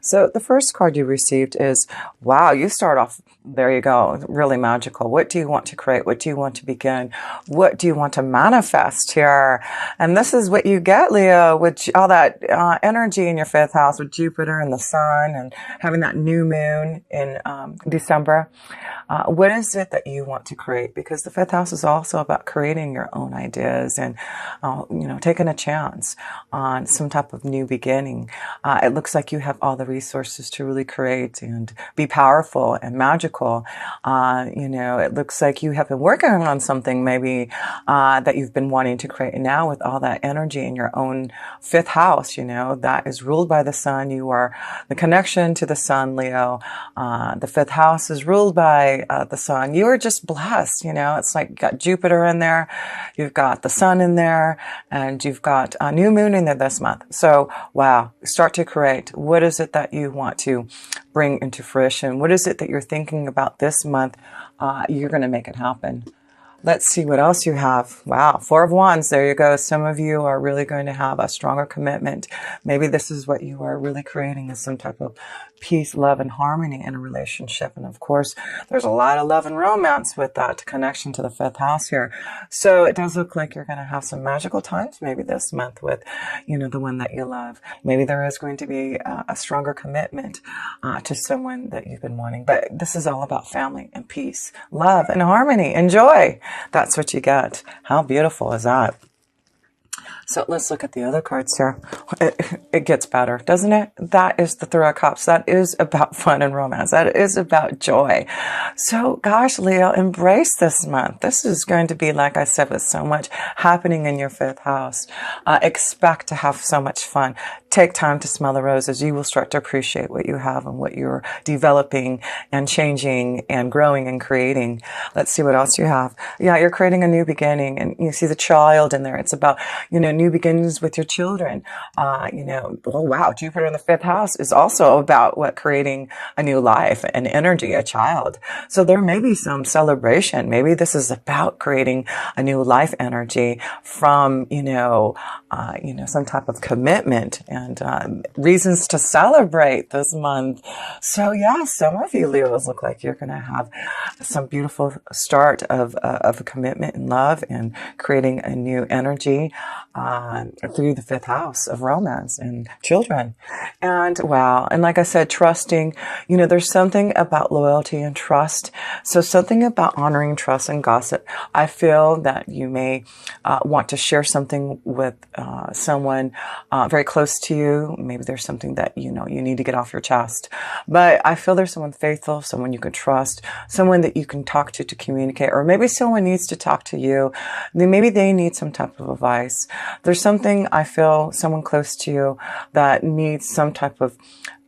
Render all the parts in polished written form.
So the first card you received is, wow, you start off, there you go, really magical. What do you want to create? What do you want to begin? What do you want to manifest here? And this is what you get, Leo, with all that energy in your fifth house with Jupiter and the sun and having that new moon in December. What is it that you want to create? Because the fifth house is also about creating your own ideas and, taking a chance on some type of new beginning. It looks like you have all the resources to really create and be powerful and magical. It looks like you have been working on something maybe that you've been wanting to create. And now with all that energy in your own fifth house, that is ruled by the sun. You are the connection to the sun, Leo. The fifth house is ruled by the sun. You are just blessed. It's like you got Jupiter in there, you've got the sun in there, and you've got a new moon in there this month. So, wow, start to create. What is it that you want to bring into fruition? What is it that you're thinking about this month? You're going to make it happen. Let's see what else you have. Wow, Four of Wands. There you go. Some of you are really going to have a stronger commitment. Maybe this is what you are really creating, is some type of peace, love, and harmony in a relationship. And of course, there's a lot of love and romance with that connection to the fifth house here. So it does look like you're going to have some magical times maybe this month with, the one that you love. Maybe there is going to be a stronger commitment to someone that you've been wanting. But this is all about family and peace, love, and harmony and joy. That's what you get. How beautiful is that? So let's look at the other cards here. It gets better, doesn't it? That is the Three of Cups. That is about fun and romance. That is about joy. So gosh, Leo, embrace this month. This is going to be, like I said, with so much happening in your fifth house. Expect to have so much fun. Take time to smell the roses. You will start to appreciate what you have and what you're developing and changing and growing and creating. Let's see what else you have. Yeah, you're creating a new beginning, and you see the child in there. It's about, new beginnings with your children. Oh wow, Jupiter in the fifth house is also about creating a new life and energy, a child. So there may be some celebration. Maybe this is about creating a new life energy from, some type of commitment and reasons to celebrate this month. So yeah, some of you Leos look like you're going to have some beautiful start of a commitment and love and creating a new energy through the fifth house of romance and children. And wow. And like I said, trusting, there's something about loyalty and trust. So something about honoring trust and gossip. I feel that you may want to share something with someone very close to you. Maybe there's something that, you need to get off your chest. But I feel there's someone faithful, someone you can trust, someone that you can talk to communicate, or maybe someone needs to talk to you. Maybe they need some type of advice. There's something, I feel, someone close to you that needs some type of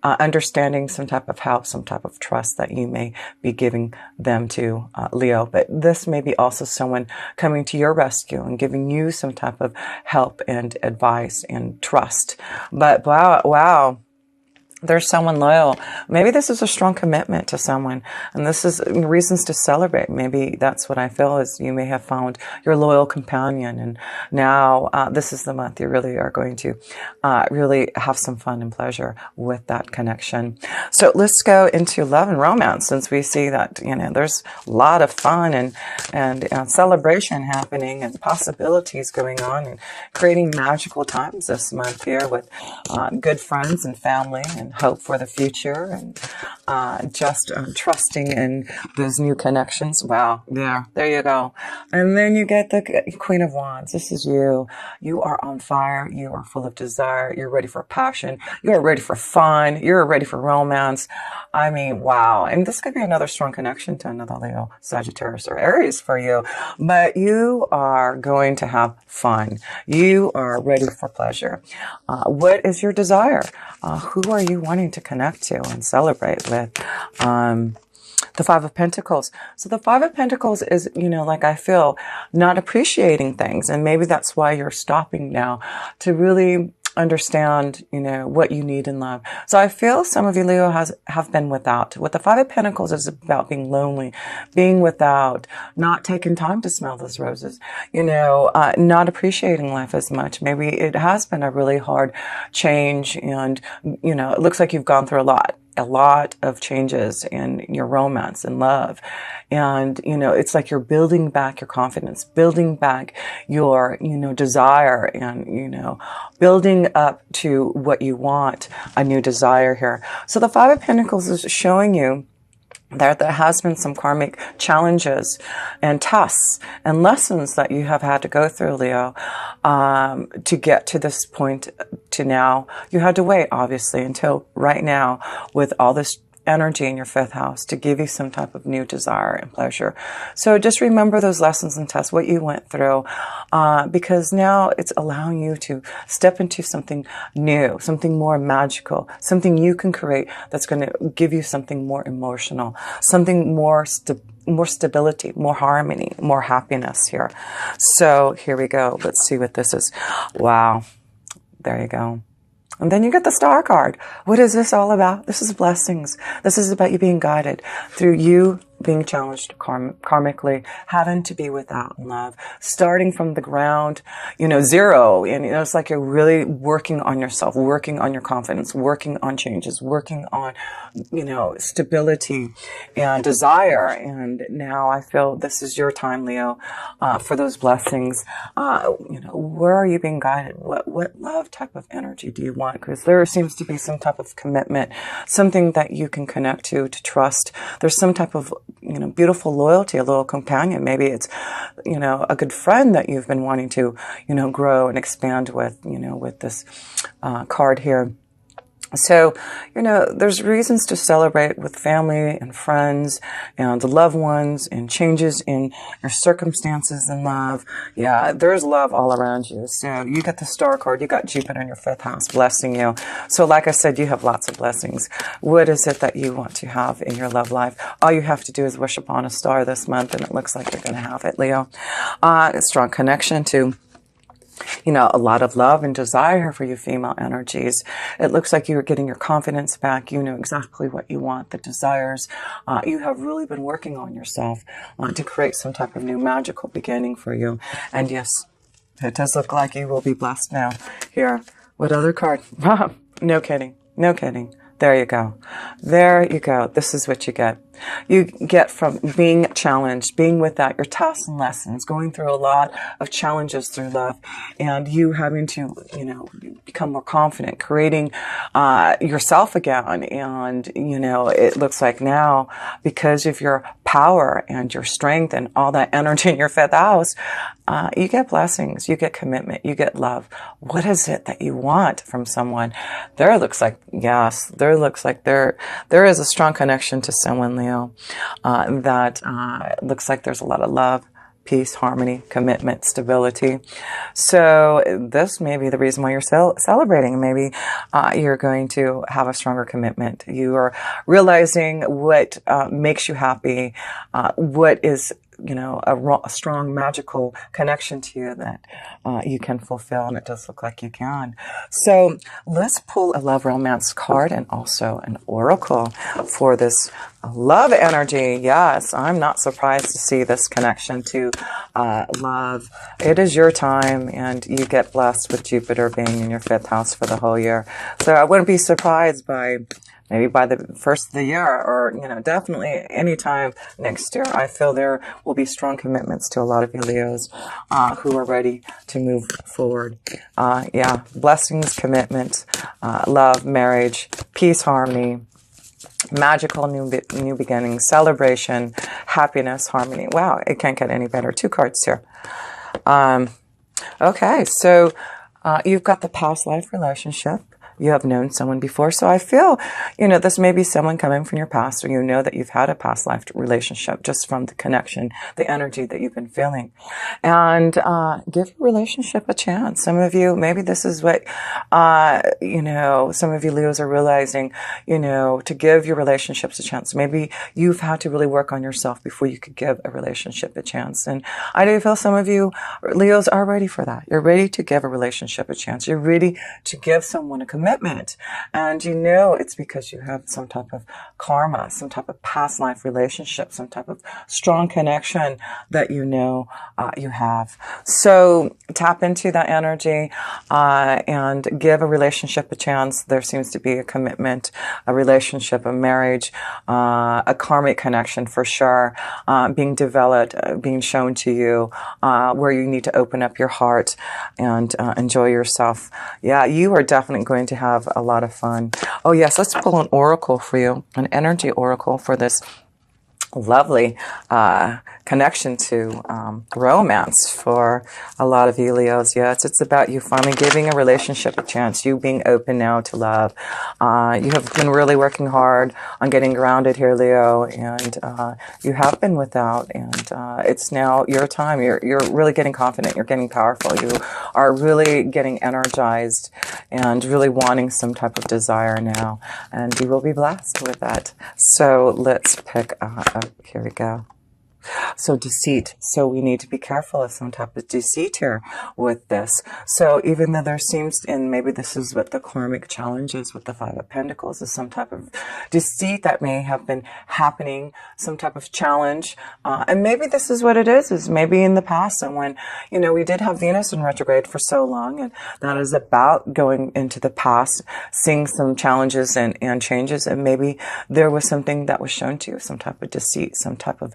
understanding, some type of help, some type of trust that you may be giving them to, Leo. But this may be also someone coming to your rescue and giving you some type of help and advice and trust. But wow. There's someone loyal. Maybe this is a strong commitment to someone, and this is reasons to celebrate. Maybe that's what I feel is you may have found your loyal companion, and now this is the month you really are going to really have some fun and pleasure with that connection. So let's go into love and romance, since we see that there's a lot of fun and celebration happening and possibilities going on and creating magical times this month here with good friends and family and hope for the future and just trusting in those new connections. Wow. Yeah, there you go. And then you get the Queen of Wands. This is you. You are on fire. You are full of desire. You're ready for passion. You're ready for fun. You're ready for romance. I mean, wow. And this could be another strong connection to another Leo, Sagittarius, or Aries for you. But you are going to have fun. You are ready for pleasure. What is your desire? Who are you wanting to connect to and celebrate with? The Five of Pentacles. So the Five of Pentacles is, like I feel, not appreciating things. And maybe that's why you're stopping now to really understand, what you need in love. So I feel some of you, Leo, have been without. With the Five of Pentacles, it's about being lonely, being without, not taking time to smell those roses, not appreciating life as much. Maybe it has been a really hard change, and, it looks like you've gone through a lot of changes in your romance and love. And, it's like you're building back your confidence, building back your, desire, and, building up to what you want, a new desire here. So the Five of Pentacles is showing you that there has been some karmic challenges and tests and lessons that you have had to go through, Leo, to get to this point to now. You had to wait, obviously, until right now with all this energy in your fifth house to give you some type of new desire and pleasure. So just remember those lessons and tests, what you went through, because now it's allowing you to step into something new, something more magical, something you can create that's going to give you something more emotional, something more stability, more harmony, more happiness here. So here we go. Let's see what this is. Wow. There you go. And then you get the Star card. What is this all about? This is blessings. This is about you being guided through you being challenged karmically, having to be without love, starting from the ground, zero. And, it's like you're really working on yourself, working on your confidence, working on changes, working on, stability and desire. And now I feel this is your time, Leo, for those blessings. Where are you being guided? What love type of energy do you want? Because there seems to be some type of commitment, something that you can connect to trust. There's some type of, beautiful loyalty, a little companion. Maybe it's, a good friend that you've been wanting to, grow and expand with, with this card here. So, there's reasons to celebrate with family and friends and loved ones and changes in your circumstances in love. Yeah, there's love all around you. So you got the Star card. You got Jupiter in your fifth house blessing you. So like I said, you have lots of blessings. What is it that you want to have in your love life? All you have to do is wish upon a star this month, and it looks like you're going to have it, Leo. A strong connection to a lot of love and desire for you female energies. It looks like you're getting your confidence back. You know exactly what you want, the desires. You have really been working on yourself to create some type of new magical beginning for you. And yes, it does look like you will be blessed now. Here, what other card? No kidding. No kidding. There you go. There you go. This is what you get. You get from being challenged, being without your tests and lessons, going through a lot of challenges through love, and you having to, become more confident, creating yourself again. And, it looks like now, because of your power and your strength and all that energy in your fifth house, you get blessings, you get commitment, you get love. What is it that you want from someone? There looks like there is a strong connection to someone, Leo, that looks like there's a lot of love, peace, harmony, commitment, stability. So this may be the reason why you're celebrating. Maybe you're going to have a stronger commitment. You are realizing what makes you happy, what is a strong magical connection to you that you can fulfill, and it does look like you can. So let's pull a love romance card and also an oracle for this love energy. Yes, I'm not surprised to see this connection to love. It is your time, and you get blessed with Jupiter being in your fifth house for the whole year. So I wouldn't be surprised maybe by the first of the year, or, definitely anytime next year. I feel there will be strong commitments to a lot of you Leos who are ready to move forward. Blessings, commitment, love, marriage, peace, harmony, magical new beginnings, celebration, happiness, harmony. Wow, it can't get any better. 2 cards here. Okay, so you've got the past life relationship. you have known someone before. So I feel, this may be someone coming from your past, or that you've had a past life relationship just from the connection, the energy that you've been feeling. And give your relationship a chance. Some of you, maybe this is what, some of you Leos are realizing, to give your relationships a chance. Maybe you've had to really work on yourself before you could give a relationship a chance. And I do feel some of you Leos are ready for that. You're ready to give a relationship a chance. You're ready to give someone a commitment. And it's because you have some type of karma, some type of past life relationship, some type of strong connection that you have. So tap into that energy and give a relationship a chance. There seems to be a commitment, a relationship, a marriage, a karmic connection for sure, being developed, being shown to you, where you need to open up your heart and enjoy yourself. Yeah, you are definitely going to have a lot of fun. Oh yes, let's pull an oracle for you, an energy oracle for this lovely connection to romance for a lot of you Leos. Yes, it's about you finally giving a relationship a chance, you being open now to love. You have been really working hard on getting grounded here, Leo, and you have been without, and it's now your time. You're really getting confident, you're getting powerful, you are really getting energized and really wanting some type of desire now, and you will be blessed with that. So let's pick up. Here we go. So deceit. So we need to be careful of some type of deceit here with this. So even though there seems, and maybe this is what the karmic challenge is with the Five of Pentacles, is some type of deceit that may have been happening, some type of challenge. And maybe this is what it is maybe in the past, someone, we did have Venus in retrograde for so long, and that is about going into the past, seeing some challenges and changes, and maybe there was something that was shown to you, some type of deceit, some type of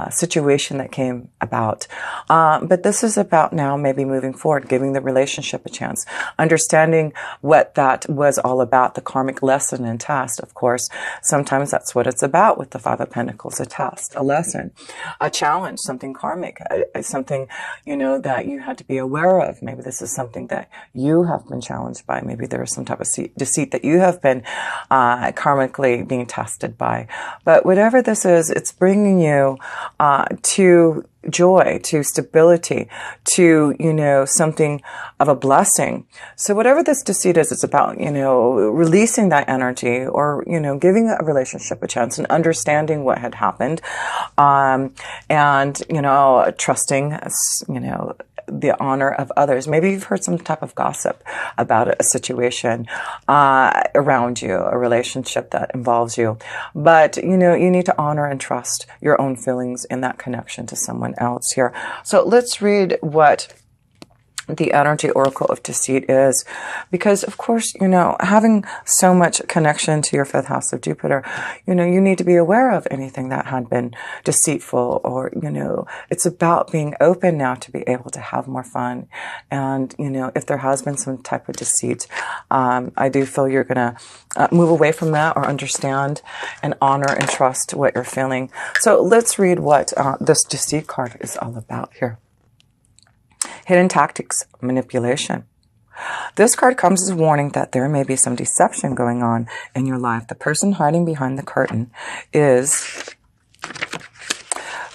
situation that came about. But this is about now maybe moving forward, giving the relationship a chance, understanding what that was all about, the karmic lesson and test. Of course, sometimes that's what it's about with the Five of Pentacles, a test, a lesson, a challenge, something karmic, something, that you had to be aware of. Maybe this is something that you have been challenged by. Maybe there is some type of deceit that you have been karmically being tested by. But whatever this is, it's bringing you to joy, to stability, to, something of a blessing. So whatever this deceit is, it's about, releasing that energy, or, giving a relationship a chance and understanding what had happened. And, trusting, the honor of others. Maybe you've heard some type of gossip about a situation around you, a relationship that involves you. But, you need to honor and trust your own feelings in that connection to someone else here. So let's read what the energy oracle of deceit is, because of course, having so much connection to your fifth house of Jupiter, you need to be aware of anything that had been deceitful, or, it's about being open now to be able to have more fun. And, if there has been some type of deceit, I do feel you're going to move away from that, or understand and honor and trust what you're feeling. So let's read what this deceit card is all about here. Hidden tactics, manipulation. This card comes as a warning that there may be some deception going on in your life. The person hiding behind the curtain is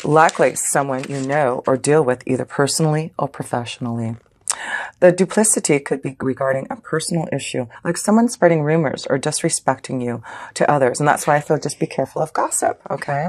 likely someone you know or deal with, either personally or professionally. The duplicity could be regarding a personal issue, like someone spreading rumors or disrespecting you to others. And that's why I feel just be careful of gossip, okay?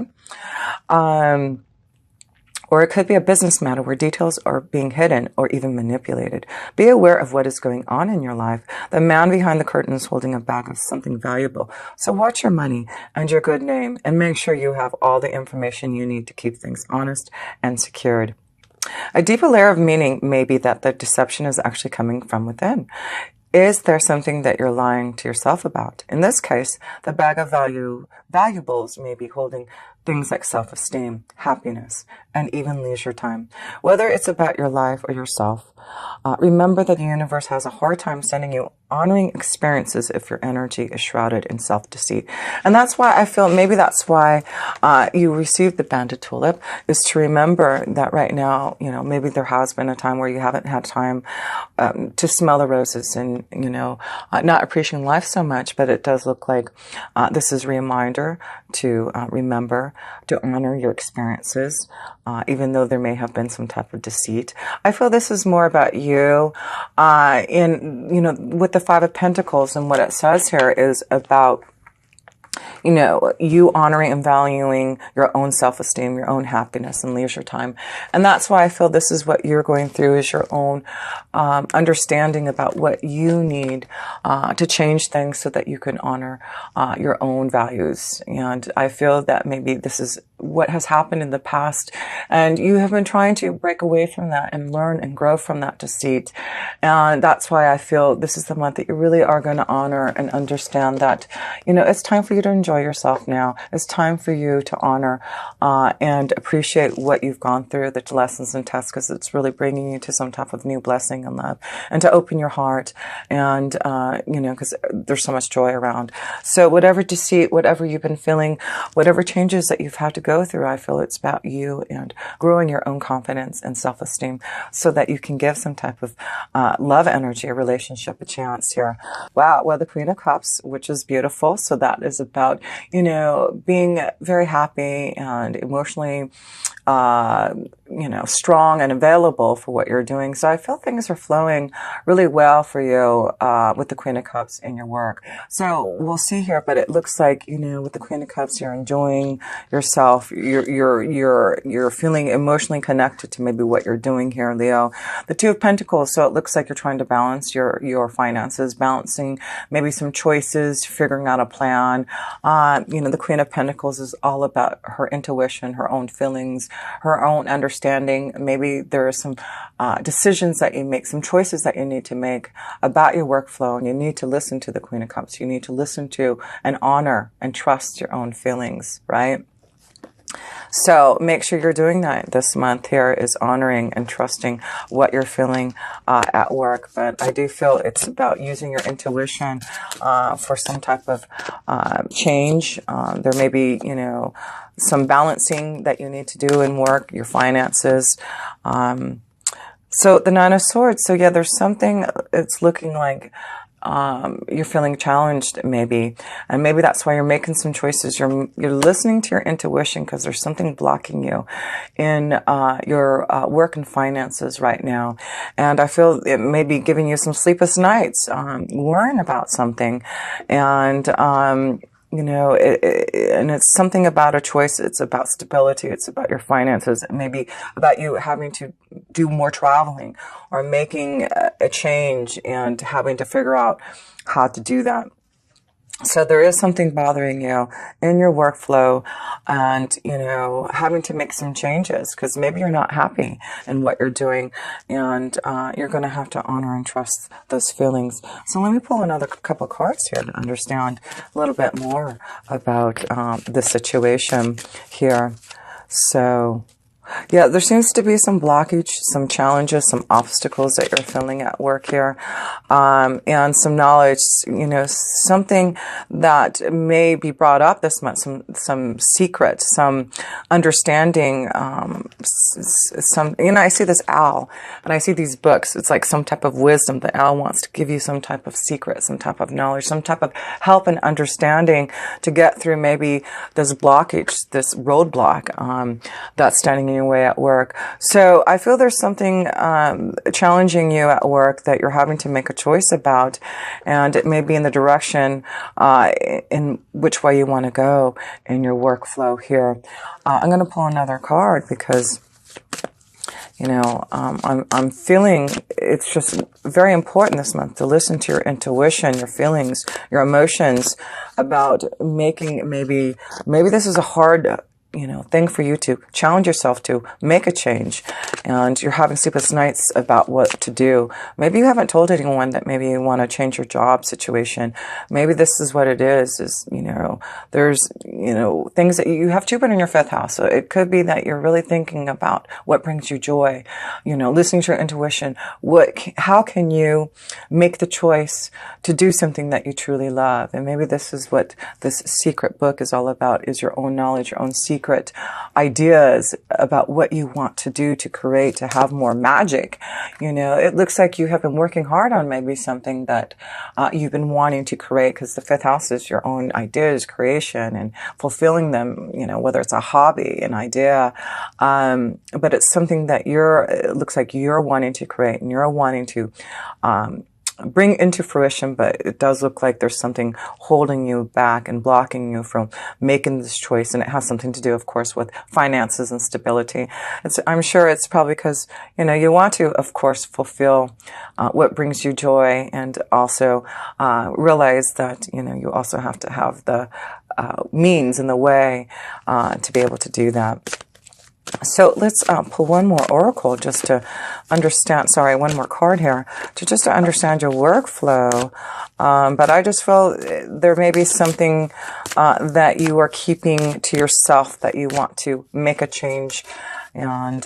Or it could be a business matter where details are being hidden or even manipulated. Be aware of what is going on in your life. The man behind the curtain is holding a bag of something valuable. So watch your money and your good name, and make sure you have all the information you need to keep things honest and secured. A deeper layer of meaning may be that the deception is actually coming from within. Is there something that you're lying to yourself about? In this case, the bag of valuables may be holding things like self-esteem, happiness, and even leisure time. Whether it's about your life or yourself, remember that the universe has a hard time sending you honoring experiences if your energy is shrouded in self-deceit. And that's why I feel maybe that's why you received the banded tulip, is to remember that right now, maybe there has been a time where you haven't had time to smell the roses and, not appreciating life so much, but it does look like this is a reminder to remember to honor your experiences, even though there may have been some type of deceit. I feel this is more about you with the Five of Pentacles, and what it says here is about you honoring and valuing your own self-esteem, your own happiness and leisure time. And that's why I feel this is what you're going through, is your own understanding about what you need to change things so that you can honor your own values. And I feel that maybe this is what has happened in the past, and you have been trying to break away from that and learn and grow from that deceit. And that's why I feel this is the month that you really are going to honor and understand that, it's time for you to enjoy yourself now. It's time for you to honor and appreciate what you've gone through, the lessons and tests, because it's really bringing you to some type of new blessing and love, and to open your heart, and because there's so much joy around. So whatever deceit, whatever you've been feeling, whatever changes that you've had to go through, I feel it's about you and growing your own confidence and self-esteem so that you can give some type of love energy, a relationship, a chance here. Wow. Well, the Queen of Cups, which is beautiful. So that is about, being very happy and emotionally, strong and available for what you're doing. So I feel things are flowing really well for you with the Queen of Cups in your work. So we'll see here, but it looks like, with the Queen of Cups, you're enjoying yourself. You're feeling emotionally connected to maybe what you're doing here, Leo. The Two of Pentacles, so it looks like you're trying to balance your finances, balancing maybe some choices, figuring out a plan. The Queen of Pentacles is all about her intuition, her own feelings, her own understanding. Maybe there are some decisions that you make, some choices that you need to make about your workflow, and you need to listen to the Queen of Cups. You need to listen to and honor and trust your own feelings, right? So make sure you're doing that this month here, is honoring and trusting what you're feeling at work. But I do feel it's about using your intuition for some type of change. There may be, some balancing that you need to do in work, your finances. So the Nine of Swords. So yeah, there's something, it's looking like you're feeling challenged maybe, and maybe that's why you're making some choices. You're listening to your intuition because there's something blocking you in your work and finances right now, and I feel it may be giving you some sleepless nights, worrying about something, and and it's something about a choice. It's about stability. It's about your finances. It may be about you having to do more traveling or making a change and having to figure out how to do that. So there is something bothering you in your workflow, and, having to make some changes because maybe you're not happy in what you're doing, and you're going to have to honor and trust those feelings. So let me pull another couple cards here to understand a little bit more about the situation here. So yeah, there seems to be some blockage, some challenges, some obstacles that you're feeling at work here, and some knowledge, something that may be brought up this month, some secret, some understanding, I see this owl, and I see these books. It's like some type of wisdom. The owl wants to give you some type of secret, some type of knowledge, some type of help and understanding to get through maybe this blockage, this roadblock, that's standing in your way at work. So I feel there's something challenging you at work that you're having to make a choice about, and it may be in the direction in which way you want to go in your workflow here. I'm going to pull another card because I'm feeling it's just very important this month to listen to your intuition, your feelings, your emotions about making maybe this is a hard thing for you to challenge yourself to make a change, and you're having sleepless nights about what to do. Maybe you haven't told anyone that maybe you want to change your job situation. Maybe this is what it is, there's, things that you have Jupiter in your fifth house. So it could be that you're really thinking about what brings you joy, listening to your intuition. How can you make the choice to do something that you truly love? And maybe this is what this secret book is all about, is your own knowledge, your own secret ideas about what you want to do, to create, to have more magic. It looks like you have been working hard on maybe something that you've been wanting to create, because the fifth house is your own ideas, creation, and fulfilling them, whether it's a hobby, an idea, but it's something that it looks like you're wanting to create and you're wanting to bring into fruition, but it does look like there's something holding you back and blocking you from making this choice. And it has something to do, of course, with finances and stability. I'm sure it's probably because, you want to, of course, fulfill what brings you joy, and also realize that, you also have to have the means and the way to be able to do that. So let's pull one more oracle just to understand, one more card here, just to understand your workflow. But I just feel there may be something that you are keeping to yourself, that you want to make a change, and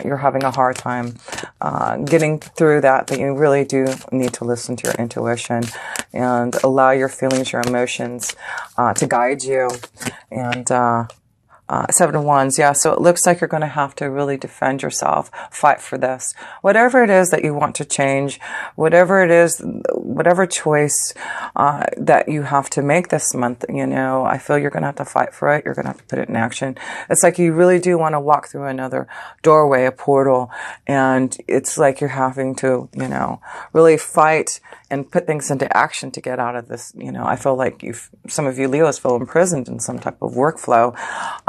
you're having a hard time getting through that you really do need to listen to your intuition and allow your feelings, your emotions to guide you. And Seven of Wands, yeah. So it looks like you're going to have to really defend yourself, fight for this. Whatever it is that you want to change, whatever it is, whatever choice that you have to make this month, I feel you're going to have to fight for it. You're going to have to put it in action. It's like you really do want to walk through another doorway, a portal, and it's like you're having to, really fight and put things into action to get out of this. I feel like some of you Leos feel imprisoned in some type of workflow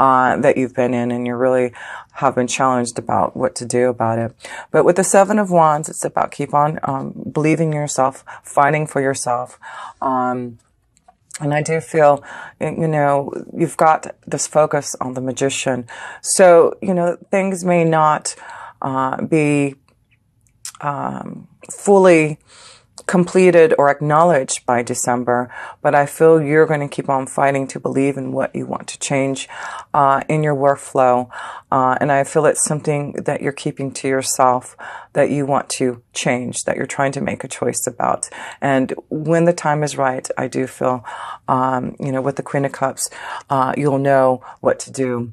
that you've been in, and you really have been challenged about what to do about it. But with the Seven of Wands, it's about keep on believing in yourself, fighting for yourself. And I do feel, you've got this focus on the Magician. So, things may not be fully completed or acknowledged by December, but I feel you're going to keep on fighting to believe in what you want to change in your workflow. And I feel it's something that you're keeping to yourself, that you want to change, that you're trying to make a choice about. And when the time is right, I do feel, with the Queen of Cups, you'll know what to do.